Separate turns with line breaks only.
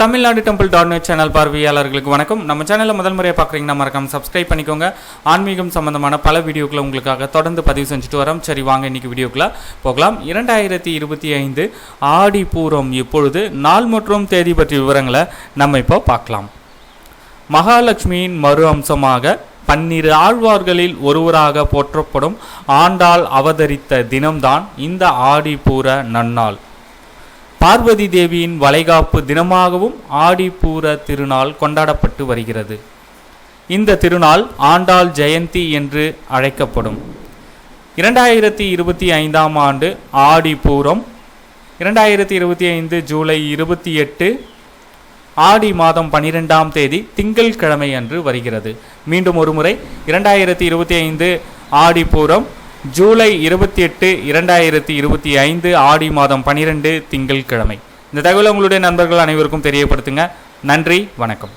Tamil Nadu temple .net channel பார்வையாளர்களுக்கு வணக்கம். நம்ம சேனலில் முதல் முறையாக பார்க்குறீங்கன்னா மறக்காம சப்ஸ்கிரைப் பண்ணிக்கோங்க. ஆன்மீகம் சம்பந்தமான பல வீடியோக்களை உங்களுக்காக தொடர்ந்து பதிவு செஞ்சுட்டு வரோம். சரி, வாங்க இன்னைக்கு வீடியோக்குள்ள போகலாம். 2025 ஆடி பூரம் இப்பொழுது நாள் மற்றும் தேதி பற்றிய விவரங்களை நம்ம இப்போ பார்க்கலாம். மகாலட்சுமியின் மறு அம்சமாக 12 ஆழ்வார்களில் ஒருவராக போற்றப்படும் ஆண்டாள் அவதரித்த தினம்தான் இந்த ஆடி பூர நன்னாள். பார்வதி தேவியின் வளைகாப்பு தினமாகவும் ஆடிப்பூர திருநாள் கொண்டாடப்பட்டு வருகிறது. இந்த திருநாள் ஆண்டாள் ஜெயந்தி என்று அழைக்கப்படும். 2025 ஆண்டு ஆடிப்பூரம் 2025 ஜூலை 28 ஆடி மாதம் 12ஆம் தேதி திங்கட்கிழமை அன்று வருகிறது. மீண்டும் ஒருமுறை 2025 ஆடிப்பூரம் ஜூலை 28 2025 ஆடி மாதம் 12 திங்கட்கிழமை. இந்த தகவலை உங்களுடைய நண்பர்கள் அனைவருக்கும் தெரியப்படுத்துங்க. நன்றி, வணக்கம்.